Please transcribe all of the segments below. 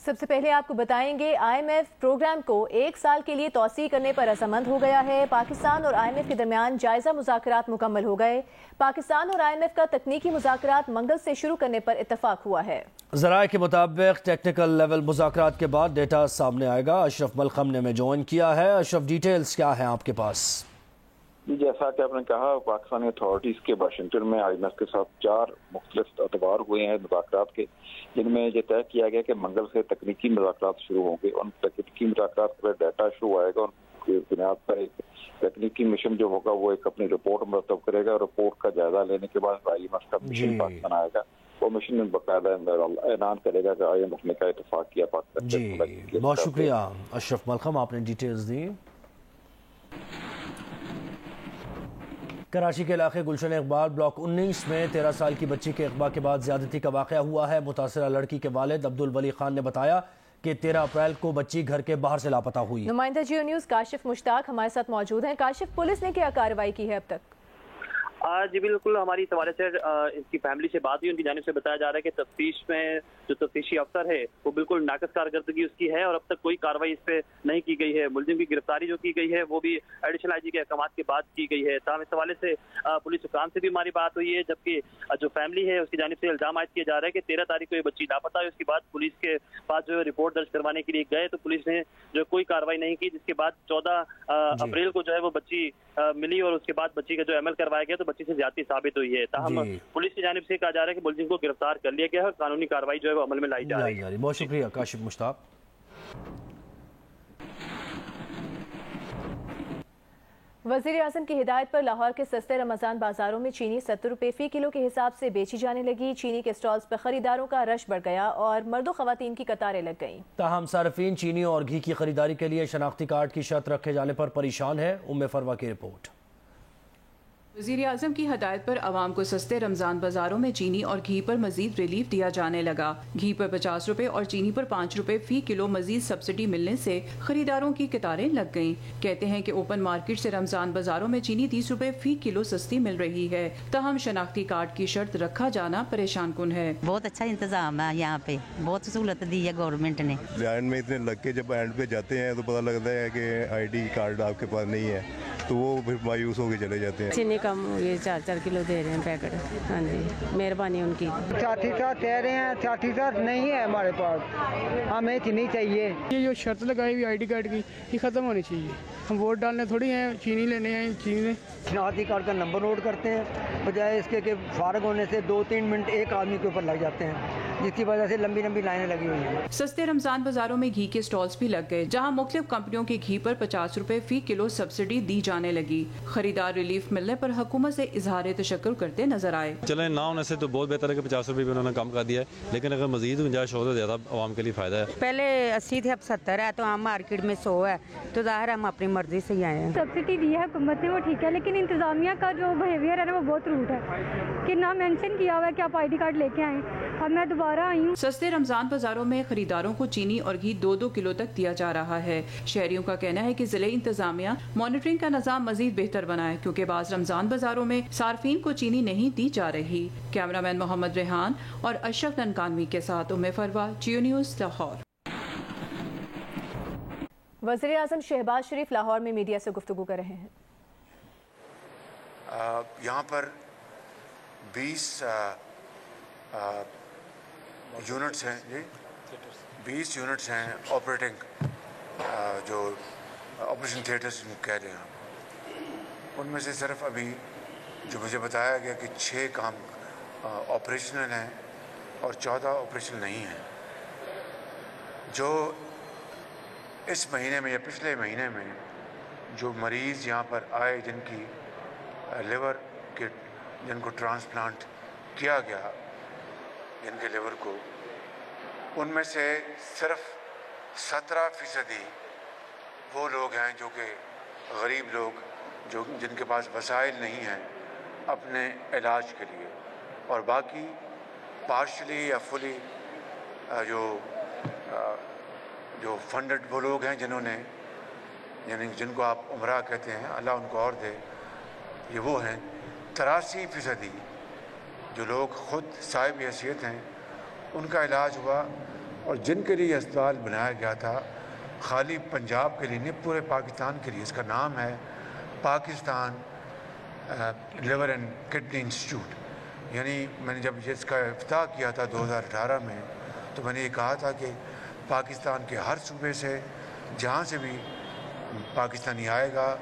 سب سے پہلے آپ کو بتائیں گے IMF پروگرام کو 1 سال کے لیے توسیع کرنے پر رضامند ہو گیا ہے۔ پاکستان اور IMF کے درمیان جائزہ مذاکرات مکمل ہو گئے۔ پاکستان اور IMF کا تکنیکی مذاکرات منگل سے شروع کرنے پر اتفاق ہوا ہے۔ ذرائع کے مطابق ٹیکنیکل لیول مذاکرات کے بعد ڈیٹا سامنے آئے گا۔ اشرف ملخم نے ہمیں جوائن کیا ہے۔ اشرف، ڈیٹیلز کیا ہیں آپ کے پاس؟ جیسا کہ آپ نے کہا، پاکستانی اتھارٹیز کے واشنگٹن میں IMF کے ساتھ 4 مختلف اتوار ہوئے ہیں مذاکرات کے، جن میں یہ طے کیا گیا کہ منگل سے تکنیکی مذاکرات شروع ہوں گے۔ ان تکنیکی مذاکرات پر ڈیٹا شروع آئے گا، ان کی بنیاد پر ایک تکنیکی مشن جو ہوگا وہ ایک اپنی رپورٹ مرتب کرے گا، اور رپورٹ کا جائزہ لینے کے بعد IMF کا مشن پاکستان آئے گا۔ وہ مشن باقاعدہ اعلان کرے گا کہ IMF نے کا اتفاق کیا پاکستان۔ جی بہت شکریہ اشرف ملخم، آپ نے ڈیٹیلز دی۔ کراچی کے علاقے گلشن اقبال بلاک 19 میں 13 سال کی بچی کے اغوا کے بعد زیادتی کا واقعہ ہوا ہے۔ متاثرہ لڑکی کے والد عبدالولی خان نے بتایا کہ 13 اپریل کو بچی گھر کے باہر سے لاپتہ ہوئی۔ نمائندہ جیو نیوز کاشف مشتاق ہمارے ساتھ موجود ہیں۔ کاشف، پولیس نے کیا کارروائی کی ہے اب تک؟ جی بالکل، ہماری اس حوالے سے اس کی فیملی سے بات ہوئی، ان کی جانب سے بتایا جا رہا ہے کہ تفتیش میں جو تفتیشی افسر ہے وہ بالکل ناقص کارکردگی اس کی ہے، اور اب تک کوئی کارروائی اس پہ نہیں کی گئی ہے۔ ملزم کی گرفتاری جو کی گئی ہے وہ بھی ایڈیشنل IG کے احکامات کے بعد کی گئی ہے۔ تاہم اس حوالے سے پولیس حکام سے بھی ہماری بات ہوئی ہے، جبکہ جو فیملی ہے اس کی جانب سے الزام عائد کیا جا رہا ہے کہ 13 تاریخ کو یہ بچی لاپتہ ہے۔ اس کے بعد پولیس کے پاس جو ہے رپورٹ درج کروانے کے لیے گئے تو پولیس نے جو کوئی کارروائی نہیں کی، جس کے بعد 14 اپریل کو جو ہے وہ بچی ملی، اور اس کے بعد بچی کا جو عمل کروایا گیا تو بچی سے زیادتی ثابت ہوئی ہے۔ تاہم پولیس کی جانب سے کہا جا رہا ہے کہ ملزم کو گرفتار کر لیا گیا ہے، قانونی کارروائی جو ہے وہ عمل میں لائی جا رہی ہے۔ بہت شکریہ کاشف مشتاق۔ وزیر اعظم کی ہدایت پر لاہور کے سستے رمضان بازاروں میں چینی 70 روپے فی کلو کے حساب سے بیچی جانے لگی۔ چینی کے سٹالز پر خریداروں کا رش بڑھ گیا اور مرد و خواتین کی قطاریں لگ گئیں۔ تاہم صارفین چینی اور گھی کی خریداری کے لیے شناختی کارڈ کی شرط رکھے جانے پر پریشان ہے۔ فروہ کی رپورٹ۔ وزیر اعظم کی ہدایت پر عوام کو سستے رمضان بازاروں میں چینی اور گھی پر مزید ریلیف دیا جانے لگا۔ گھی پر 50 روپے اور چینی پر 5 روپے فی کلو مزید سبسڈی ملنے سے خریداروں کی قطاریں لگ گئیں۔ کہتے ہیں کہ اوپن مارکیٹ سے رمضان بازاروں میں چینی 30 روپے فی کلو سستی مل رہی ہے، تاہم شناختی کارڈ کی شرط رکھا جانا پریشان کن ہے۔ بہت اچھا انتظام ہے یہاں پہ، بہت سہولت دی ہے گورنمنٹ نے۔ لائن میں اتنے لگ کے جب اینڈ پہ جاتے ہیں تو پتہ لگتا ہے کہ ID کارڈ آپ کے پاس نہیں ہے، تو وہ پھر مایوس ہو کے چلے جاتے ہیں۔ چینی کم ہو گئی، 4 کلو دے رہے ہیں پیکٹ۔ ہاں جی، مہربانی ان کی۔ 60 کہہ رہے ہیں، 60 نہیں ہے ہمارے پاس، ہمیں چینی چاہیے۔ یہ جو شرط لگائی ہوئی ID کارڈ کی یہ ختم ہونی چاہیے۔ ہم ووٹ ڈالنے تھوڑی ہیں، چینی لینے ہیں، چینی لیں۔ شناختی کارڈ کا نمبر نوٹ کرتے ہیں، بجائے اس کے کہ فارغ ہونے سے 2-3 منٹ ایک آدمی کے اوپر لگ جاتے ہیں، جس کی وجہ سے لمبی لمبی لائنیں لگی ہوئی ہیں۔ سستے رمضان بازاروں میں گھی کے سٹالز بھی لگ گئے، جہاں مختلف کمپنیوں کے گھی پر 50 روپے فی کلو سبسڈی دی جانے لگی۔ خریدار ریلیف ملنے پر حکومت سے اظہار تشکر کرتے نظر آئے۔ چلیں نہ ہونے سے تو بہت بہتر ہے کہ 50 روپے بھی انہوں نے کم کر دیا ہے، لیکن اگر مزید گنجائش ہو تو زیادہ عوام کے لیے فائدہ ہے۔ پہلے 80 تھے، اب 70 ہے، تو ہم مارکیٹ میں 100 ہے، تو ظاہر ہم اپنی مرضی سے ہی آئے ہیں۔ سبسڈی دی ہے حکومت نے، وہ ٹھیک ہے، لیکن انتظامیہ کا جو بیہیویئر ہے نا وہ بہت روڈ ہے، کہ نہ مینشن کیا ہوا ہے کہ آپ ID کارڈ لے کے آئیں۔ اب میں دوبارہ آئی ہوں۔ سستے رمضان بازاروں میں خریداروں کو چینی اور گھی 2-2 کلو تک دیا جا رہا ہے۔ شہریوں کا کہنا ہے کہ ضلع انتظامیہ مانیٹرنگ کا نظام مزید بہتر بنائے، کیونکہ بعض رمضان بازاروں میں صارفین کو چینی نہیں دی جا رہی۔ کیمرامین محمد ریحان اور اشرف ننکانوی کے ساتھ فروہ، جیو نیوز لاہور۔ وزیر اعظم شہباز شریف لاہور میں میڈیا سے گفتگو کر رہے ہیں۔ یہاں پر 20 یونٹس ہیں، جی 20 یونٹس ہیں آپریٹنگ، جو آپریشن تھیٹرز کہہ رہے ہیں، ان میں سے صرف ابھی جو مجھے بتایا گیا کہ 6 کام آپریشنل ہیں اور 14 آپریشنل نہیں ہیں۔ جو اس مہینے میں یا پچھلے مہینے میں جو مریض یہاں پر آئے جن کی لیور کے جن کو ٹرانسپلانٹ کیا گیا، جن کے لیور کو، ان میں سے صرف 17% وہ لوگ ہیں جو کہ غریب لوگ، جن کے پاس وسائل نہیں ہیں اپنے علاج کے لیے، اور باقی پارشلی یا فلی جو فنڈڈ وہ لوگ ہیں جنہوں نے، یعنی جن کو آپ عمرہ کہتے ہیں، اللہ ان کو اور دے، یہ وہ ہیں 83% جو لوگ خود صاحب حیثیت ہیں، ان کا علاج ہوا اور جن کے لیے یہ اسپتال بنایا گیا تھا خالی پنجاب کے لیے نہیں پورے پاکستان کے لیے. اس کا نام ہے Pakistan Liver and Kidney Institute. یعنی میں نے جب اس کا افتتاح کیا تھا 2018 میں تو میں نے یہ کہا تھا کہ پاکستان کے ہر صوبے سے جہاں سے بھی پاکستانی آئے گا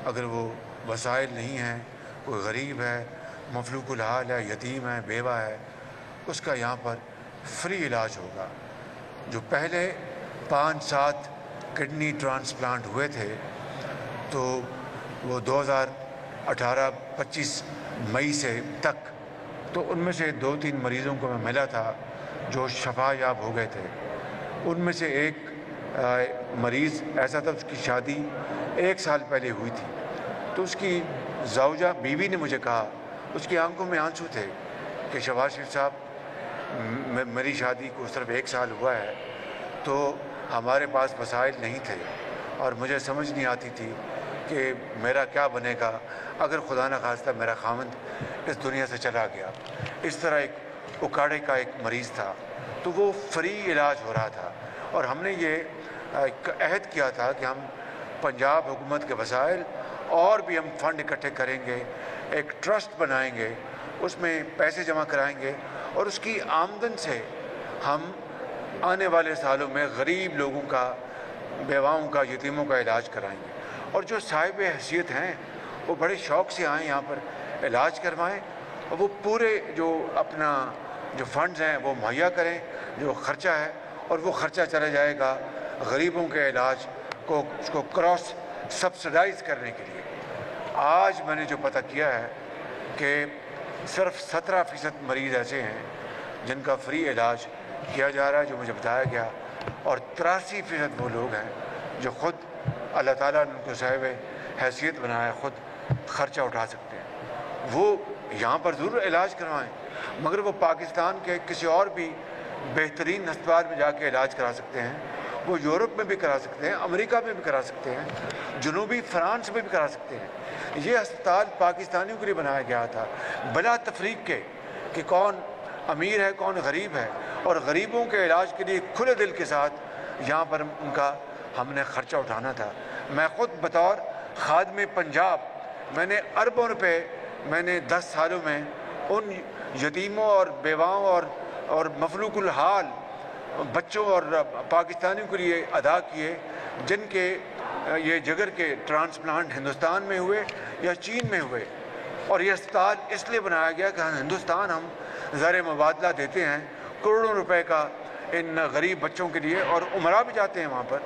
اگر وہ وسائل نہیں ہیں, کوئی غریب ہے, مفلوق الحال ہے, یتیم ہے, بیوہ ہے, اس کا یہاں پر فری علاج ہوگا. جو پہلے 5-7 کڈنی ٹرانسپلانٹ ہوئے تھے تو وہ 2018-25 مئی سے تک تو ان میں سے 2-3 مریضوں کو میں ملا تھا جو شفا یاب ہو گئے تھے. ان میں سے ایک مریض ایسا تھا, اس کی شادی 1 سال پہلے ہوئی تھی, تو اس کی زوجہ بیوی نے مجھے کہا, اس کی آنکھوں میں آنسو تھے کہ شہباز شریف صاحب میری شادی کو صرف 1 سال ہوا ہے تو ہمارے پاس وسائل نہیں تھے اور مجھے سمجھ نہیں آتی تھی کہ میرا کیا بنے گا اگر خدا نخواستہ میرا خاوند اس دنیا سے چلا گیا. اس طرح ایک اکاڑے کا ایک مریض تھا, تو وہ فری علاج ہو رہا تھا. اور ہم نے یہ عہد کیا تھا کہ ہم پنجاب حکومت کے وسائل اور بھی ہم فنڈ اکٹھے کریں گے, ایک ٹرسٹ بنائیں گے, اس میں پیسے جمع کرائیں گے اور اس کی آمدن سے ہم آنے والے سالوں میں غریب لوگوں کا, بیواؤں کا, یتیموں کا علاج کرائیں گے. اور جو صاحب حیثیت ہیں وہ بڑے شوق سے آئیں یہاں پر علاج کروائیں, اور وہ پورے جو اپنا جو فنڈز ہیں وہ مہیا کریں, جو خرچہ ہے, اور وہ خرچہ چلا جائے گا غریبوں کے علاج کو, اس کو کراس سبسڈائز کرنے کے لیے. آج میں نے جو پتہ کیا ہے کہ صرف 17% مریض ایسے ہیں جن کا فری علاج کیا جا رہا ہے, جو مجھے بتایا گیا, اور 83% وہ لوگ ہیں جو خود اللہ تعالیٰ نے ان کو صاحب حیثیت بنایا, خود خرچہ اٹھا سکتے ہیں. وہ یہاں پر ضرور علاج کروائیں, مگر وہ پاکستان کے کسی اور بھی بہترین ہسپتال میں جا کے علاج کرا سکتے ہیں. وہ یورپ میں بھی کرا سکتے ہیں, امریکہ میں بھی کرا سکتے ہیں, جنوبی فرانس میں بھی کرا سکتے ہیں. یہ ہسپتال پاکستانیوں کے لیے بنایا گیا تھا بلا تفریق کے کہ کون امیر ہے کون غریب ہے, اور غریبوں کے علاج کے لیے کھلے دل کے ساتھ یہاں پر ان کا ہم نے خرچہ اٹھانا تھا. میں خود بطور خادم پنجاب میں نے اربوں روپے میں نے 10 سالوں میں ان یتیموں اور بیواؤں اور مفلوق الحال بچوں اور پاکستانیوں کے لیے ادا کیے جن کے یہ جگر کے ٹرانسپلانٹ ہندوستان میں ہوئے یا چین میں ہوئے. اور یہ اسپتال اس لیے بنایا گیا کہ ہندوستان ہم زر مبادلہ دیتے ہیں کروڑوں روپے کا ان غریب بچوں کے لیے, اور عمرہ بھی جاتے ہیں وہاں پر,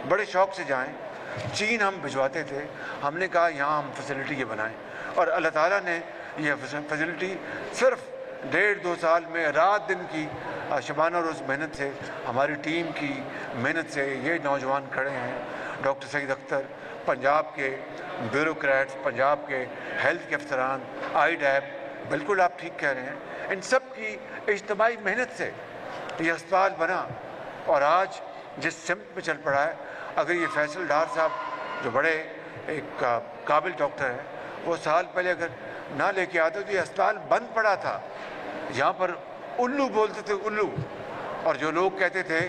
بڑے شوق سے جائیں. چین ہم بھجواتے تھے, ہم نے کہا یہاں ہم فیسلٹی یہ بنائیں, اور اللہ تعالیٰ نے یہ فیسلٹی صرف 1.5-2 سال میں رات دن کی شبانہ روز محنت سے, ہماری ٹیم کی محنت سے یہ نوجوان کھڑے ہیں. ڈاکٹر سعید اختر, پنجاب کے بیوروکریٹس, پنجاب کے ہیلتھ کے افسران, آئی ڈیپ, بالکل آپ ٹھیک کہہ رہے ہیں, ان سب کی اجتماعی محنت سے یہ ہسپتال بنا. اور آج جس سمت میں چل پڑا ہے, اگر یہ فیصل ڈار صاحب جو بڑے ایک قابل ڈاکٹر ہیں, وہ سال پہلے اگر نہ لے کے آتے تو یہ ہسپتال بند پڑا تھا. یہاں پر الو بولتے تھے, الو. اور جو لوگ کہتے تھے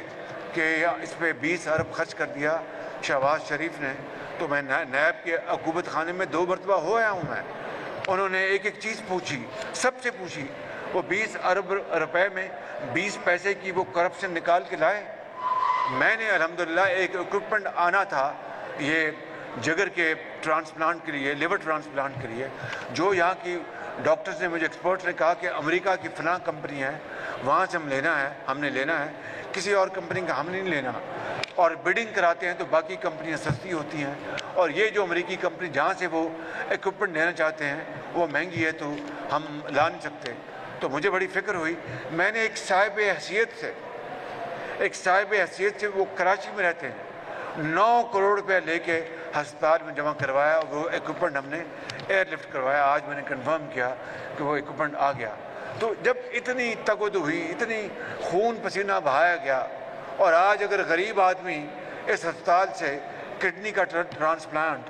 کہ اس پہ 20 ارب خرچ کر دیا شہباز شریف نے, تو میں نیب کے حکومت خانے میں 2 مرتبہ ہو آیا ہوں میں. انہوں نے ایک ایک چیز پوچھی, سب سے پوچھی. وہ 20 ارب روپے میں 20 پیسے کی وہ کرپشن نکال کے لائے. میں نے الحمدللہ ایک اکوپمنٹ آنا تھا یہ جگر کے ٹرانسپلانٹ کے لیے, لیور ٹرانسپلانٹ کے لیے, جو یہاں کی ڈاکٹرز نے مجھے ایکسپرٹس نے کہا کہ امریکہ کی فلاں کمپنی ہے وہاں سے ہم نے لینا ہے, کسی اور کمپنی کا ہم نہیں لینا. اور بڈنگ کراتے ہیں تو باقی کمپنیاں سستی ہوتی ہیں, اور یہ جو امریکی کمپنی جہاں سے وہ اکوپمنٹ لینا چاہتے ہیں وہ مہنگی ہے تو ہم لا نہیں سکتے. تو مجھے بڑی فکر ہوئی. میں نے ایک صاحب حیثیت سے وہ کراچی میں رہتے ہیں, 9 کروڑ روپے لے کے ہسپتال میں جمع کروایا, اور وہ اکوپمنٹ ہم نے ایئر لفٹ کروایا. آج میں نے کنفرم کیا کہ وہ اکوپمنٹ آ گیا. تو جب اتنی تگود ہوئی, اتنی خون پسینہ بہایا گیا, اور آج اگر غریب آدمی اس ہسپتال سے کڈنی کا ٹرانسپلانٹ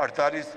48